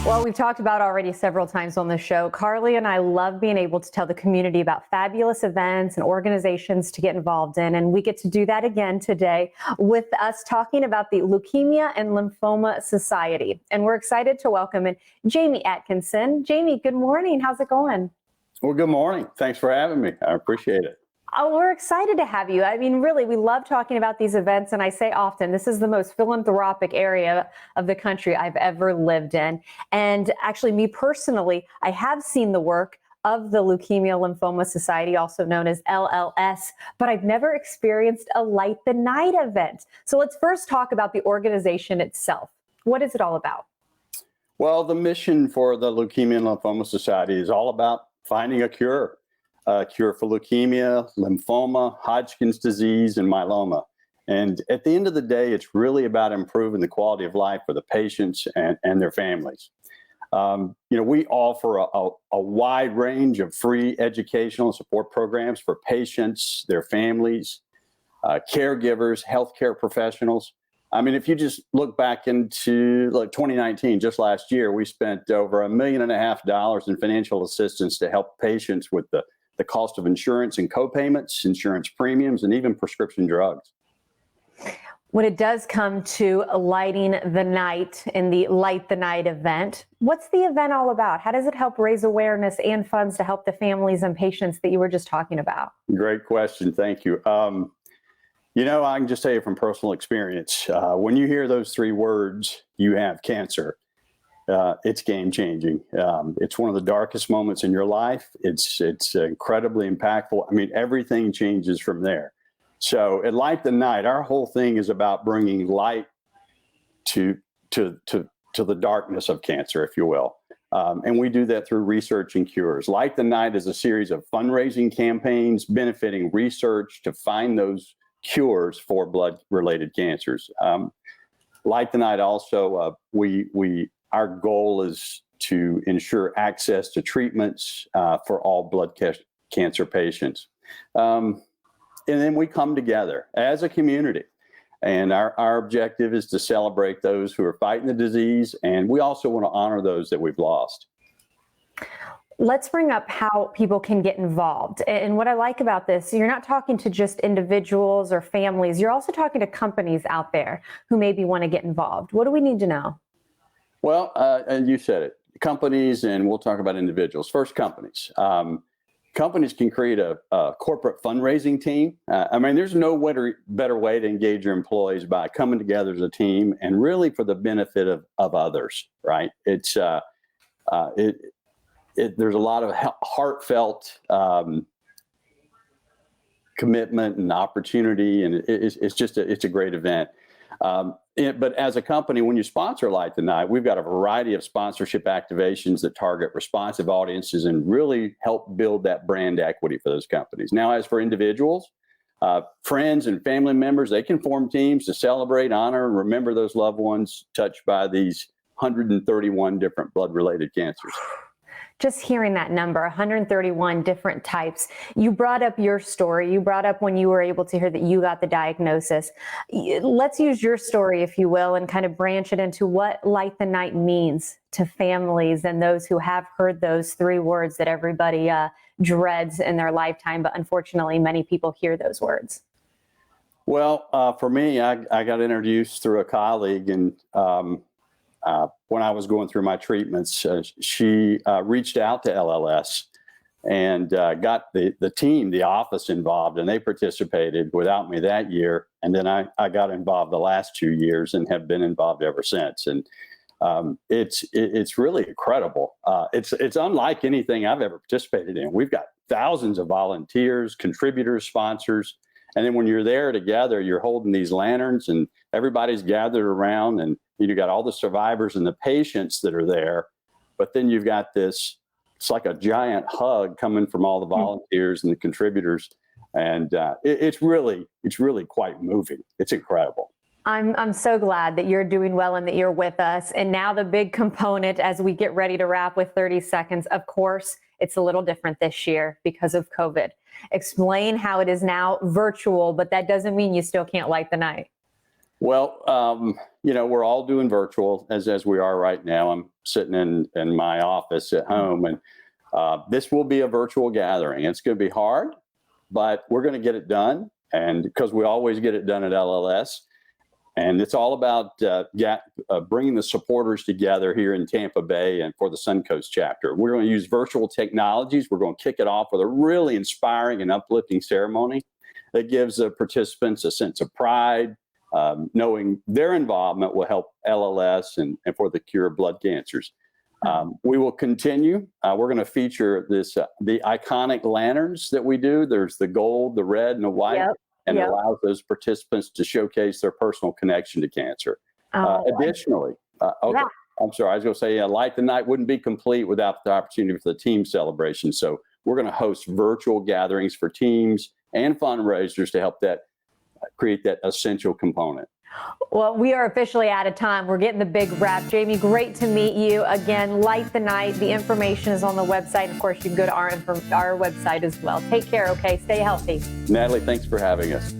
Well, we've talked about already several times on the show. Carly and I love being able to tell the community about fabulous events and organizations to get involved in. And we get to do that again today with us talking about the Leukemia and Lymphoma Society. And we're excited to welcome in Jamie Atkinson. Jamie, good morning. How's it going? Well, good morning. Thanks for having me. I appreciate it. Oh, we're excited to have you. I mean, really, we love talking about these events. And I say often, this is the most philanthropic area of the country I've ever lived in. And actually, me personally, I have seen the work of the Leukemia Lymphoma Society, also known as LLS, but I've never experienced a Light the Night event. So let's first talk about the organization itself. What is it all about? Well, the mission for the Leukemia and Lymphoma Society is all about finding a cure for leukemia, lymphoma, Hodgkin's disease, and myeloma. And at the end of the day, it's really about improving the quality of life for the patients and their families. We offer a wide range of free educational and support programs for patients, their families, caregivers, healthcare professionals. I mean, if you just look back into 2019, just last year, we spent over $1.5 million in financial assistance to help patients with the cost of insurance and co-payments, insurance premiums, and even prescription drugs. When it does come to lighting the night in the Light the Night event, what's the event all about? How does it help raise awareness and funds to help the families and patients that you were just talking about? Great question. Thank you. I can just tell you from personal experience, when you hear those three words, you have cancer. It's game changing. It's one of the darkest moments in your life. It's incredibly impactful. I mean, everything changes from there. So at Light the Night, our whole thing is about bringing light to the darkness of cancer, if you will. And we do that through research and cures. Light the Night is a series of fundraising campaigns benefiting research to find those cures for blood-related cancers. Light the Night also, our goal is to ensure access to treatments for all blood cancer patients. And then we come together as a community. And our objective is to celebrate those who are fighting the disease. And we also want to honor those that we've lost. Let's bring up how people can get involved. And what I like about this, you're not talking to just individuals or families. You're also talking to companies out there who maybe want to get involved. What do we need to know? Well, and you said it, companies, and we'll talk about individuals. First, companies. Companies can create a corporate fundraising team. There's no better way to engage your employees by coming together as a team and really for the benefit of others, right? There's a lot of heartfelt commitment and opportunity, and it's a great event. But as a company, when you sponsor Light the Night, we've got a variety of sponsorship activations that target responsive audiences and really help build that brand equity for those companies. Now, as for individuals, friends and family members, they can form teams to celebrate, honor, and remember those loved ones touched by these 131 different blood-related cancers. Just hearing that number, 131 different types. You brought up your story. You brought up when you were able to hear that you got the diagnosis. Let's use your story, if you will, and kind of branch it into what Light the Night means to families and those who have heard those three words that everybody dreads in their lifetime, but unfortunately, many people hear those words. Well, for me, I got introduced through a colleague, and when I was going through my treatments, she reached out to LLS and got the team, the office involved, and they participated without me that year. And then I got involved the last 2 years and have been involved ever since. And it's really incredible. It's unlike anything I've ever participated in. We've got thousands of volunteers, contributors, sponsors. And then when you're there together, you're holding these lanterns and everybody's gathered around, and you got all the survivors and the patients that are there. But then you've got it's like a giant hug coming from all the volunteers and the contributors. And it's really quite moving. It's incredible. I'm so glad that you're doing well and that you're with us. And now the big component as we get ready to wrap with 30 seconds, of course, it's a little different this year because of COVID. Explain how it is now virtual, but that doesn't mean you still can't light the night. Well, we're all doing virtual as we are right now. I'm sitting in my office at home, and this will be a virtual gathering. It's going to be hard, but we're going to get it done. And because we always get it done at LLS, and it's all about bringing the supporters together here in Tampa Bay and for the Suncoast chapter. We're going to use virtual technologies. We're going to kick it off with a really inspiring and uplifting ceremony that gives the participants a sense of pride, knowing their involvement will help LLS and for the cure of blood cancers. We will continue. We're going to feature the iconic lanterns that we do. There's the gold, the red, and the white. Yep. And Yep. it allows those participants to showcase their personal connection to cancer. Additionally, okay, I'm sorry, I was going to say, Light the Night wouldn't be complete without the opportunity for the team celebration. So we're going to host virtual gatherings for teams and fundraisers to help create that essential component. Well, we are officially out of time. We're getting the big wrap. Jamie, great to meet you. Again, Light the Night. The information is on the website. Of course, you can go to our website as well. Take care, okay? Stay healthy. Natalie, thanks for having us.